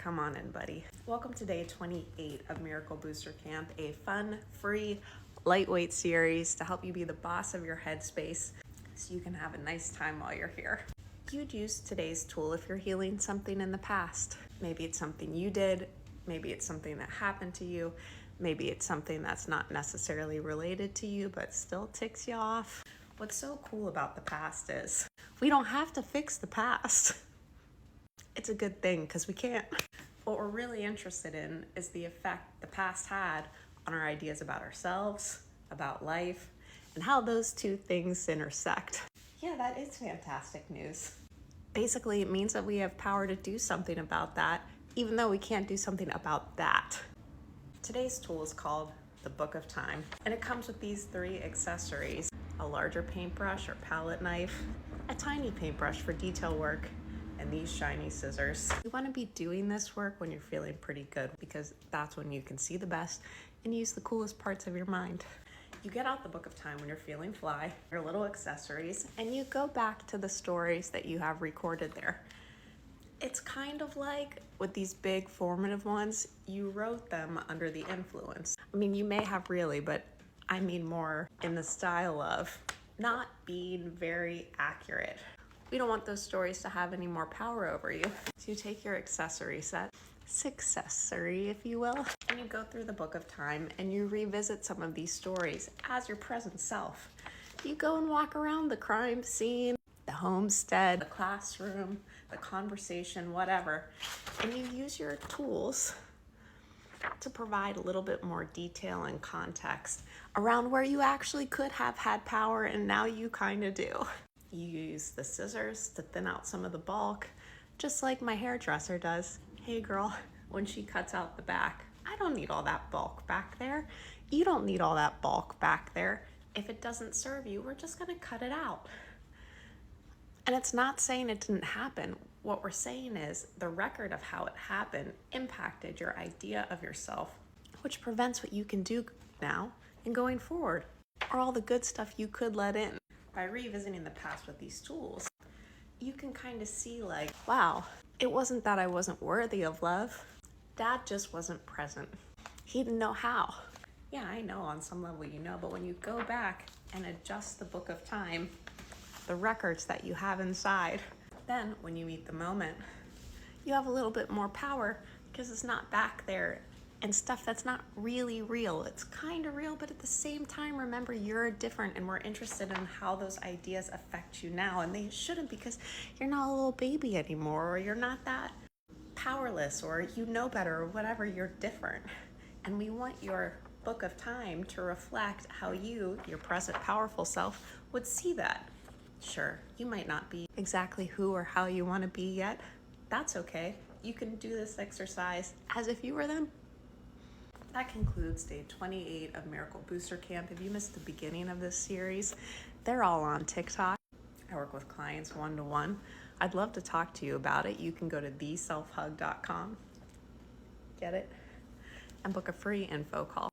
Come on in, buddy. Welcome to day 28 of Miracle Booster Camp, a fun, free, lightweight series to help you be the boss of your headspace so you can have a nice time while you're here. You'd use today's tool if you're healing something in the past. Maybe it's something you did, maybe it's something that happened to you, maybe it's something that's not necessarily related to you but still ticks you off. What's so cool about the past is we don't have to fix the past. It's a good thing because we can't. What we're really interested in is the effect the past had on our ideas about ourselves, about life, and how those two things intersect. Yeah, that is fantastic news. Basically, it means that we have power to do something about that, even though we can't do something about that. Today's tool is called the Book of Time, and it comes with these 3 accessories: a larger paintbrush or palette knife, a tiny paintbrush for detail work, and these shiny scissors. You want to be doing this work when you're feeling pretty good, because that's when you can see the best and use the coolest parts of your mind. You get out the Book of Time when you're feeling fly, your little accessories, and you go back to the stories that you have recorded there. It's kind of like with these big formative ones, you wrote them under the influence. I mean, you may have really, but I mean more in the style of not being very accurate. We don't want those stories to have any more power over you. So you take your accessory set, successory if you will, and you go through the Book of Time and you revisit some of these stories as your present self. You go and walk around the crime scene, the homestead, the classroom, the conversation, whatever, and you use your tools to provide a little bit more detail and context around where you actually could have had power and now you kind of do. You use the scissors to thin out some of the bulk, just like my hairdresser does. Hey girl, when she cuts out the back, I don't need all that bulk back there. You don't need all that bulk back there. If it doesn't serve you, we're just gonna cut it out. And it's not saying it didn't happen. What we're saying is the record of how it happened impacted your idea of yourself, which prevents what you can do now and going forward, or all the good stuff you could let in. By revisiting the past with these tools, you can kind of see like, wow, it wasn't that I wasn't worthy of love. Dad just wasn't present. He didn't know how. Yeah, I know on some level you know, but when you go back and adjust the Book of Time, the records that you have inside, then when you meet the moment, you have a little bit more power because it's not back there and stuff that's not really real. It's kind of real, but at the same time, remember, you're different and we're interested in how those ideas affect you now. And they shouldn't, because you're not a little baby anymore, or you're not that powerless, or you know better, or whatever, you're different. And we want your Book of Time to reflect how you, your present powerful self, would see that. Sure, you might not be exactly who or how you want to be yet. That's okay. You can do this exercise as if you were them. That concludes day 28 of Miracle Booster Camp. If you missed the beginning of this series, they're all on TikTok. I work with clients one-to-one. I'd love to talk to you about it. You can go to theselfhug.com, get it, and book a free info call.